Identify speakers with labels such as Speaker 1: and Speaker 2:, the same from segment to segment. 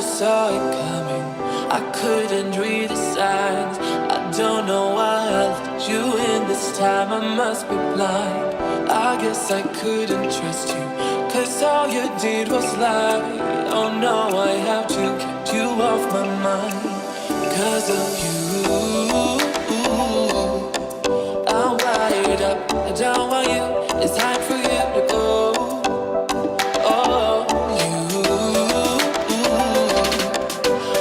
Speaker 1: saw it coming. I couldn't read the signs. I don't know why I let you in this time. I must be blind. I guess I couldn't trust you, 'cause all you did was lie. Oh no, I have to keep you off my mind. 'Cause of you, I'm wired up. I don't want you. It's time for you to go. Oh, you,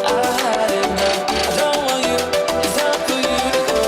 Speaker 1: I had enough. I don't want you. It's time for you to go.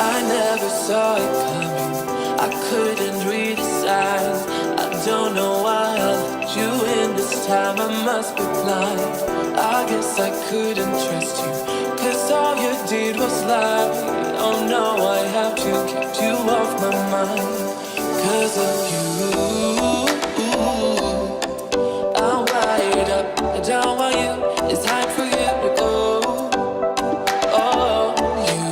Speaker 1: I never saw it coming. I couldn't read the signs. I don't know why I let you in this time. I must be blind. I guess I couldn't trust you, 'cause all you did was lie. Oh no, I have to keep you off my mind. 'Cause of you, I'm wired up. I don't want you. It's time for you to go. Oh, you,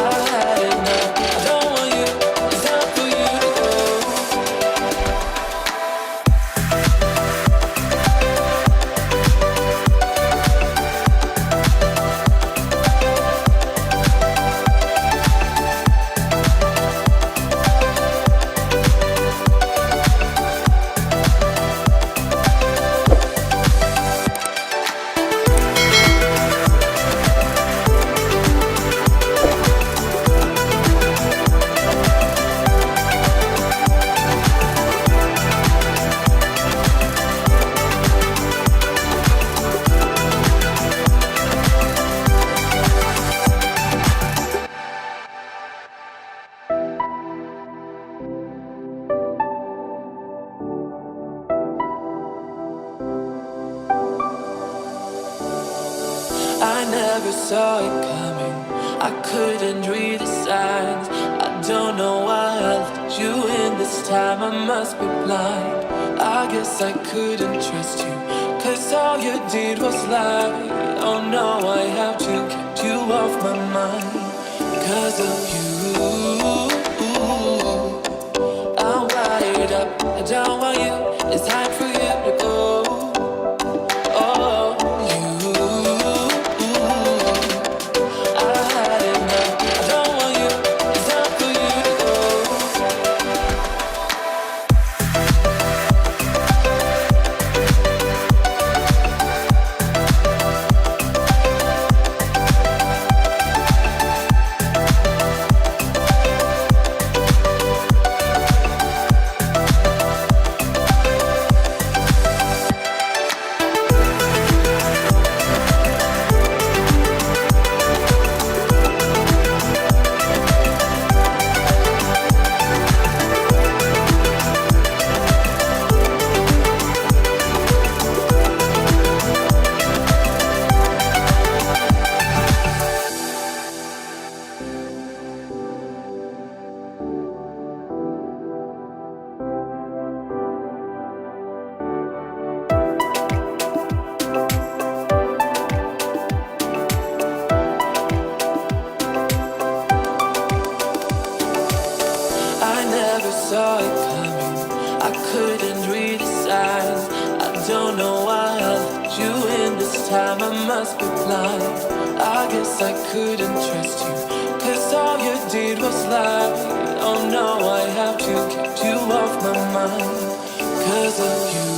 Speaker 1: I had enough. I don't want you. It's time for you to go. I never saw it coming. I couldn't read the signs. I don't know why I let you in this time. I must be blind. I guess I couldn't trust you, 'cause all you did was lie. Oh no, I have to keep you off my mind. 'Cause of you, I'm wired up. I don't want you. It's time for you to go. Oh, you, I had enough. I don't want you. It's time for you to go. Saw it coming. I couldn't read the signs. I don't know why I let you in this time. I must be blind. I guess I couldn't trust you, 'cause all you did was lie. Oh no, I have to keep you off my mind. 'Cause of you,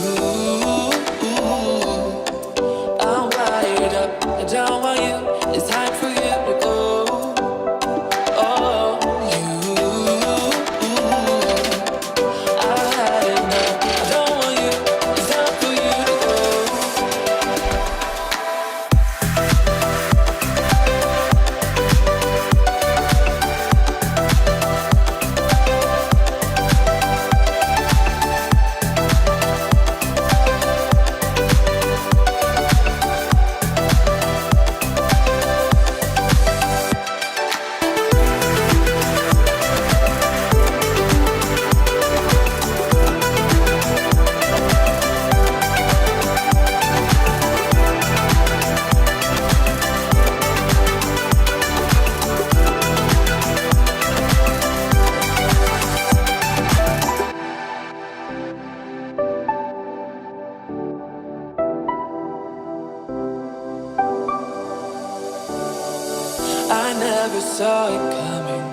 Speaker 1: never saw it coming.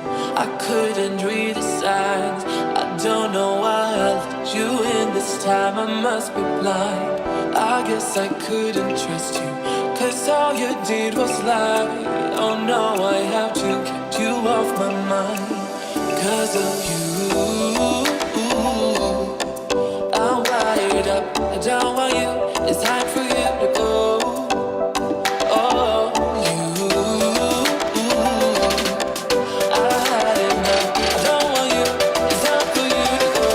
Speaker 1: I couldn't read the signs. I don't know why I let you in this time. I must be blind. I guess I couldn't trust you, 'cause all you did was lie. Oh no, I have to keep you off my mind. 'Cause of you, I'm wired up. I don't want you. It's time for you to go. Oh, you, I had enough. I don't want you. It's time for you to go.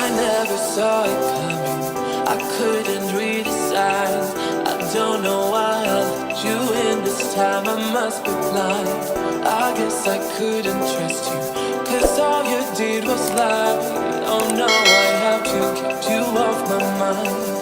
Speaker 1: I never saw it coming. I couldn't read the signs. I don't know why I let you in this time. I must be blind. I guess I couldn't trust you, 'cause all you did was lie. Oh no, I have to keep you off my mind.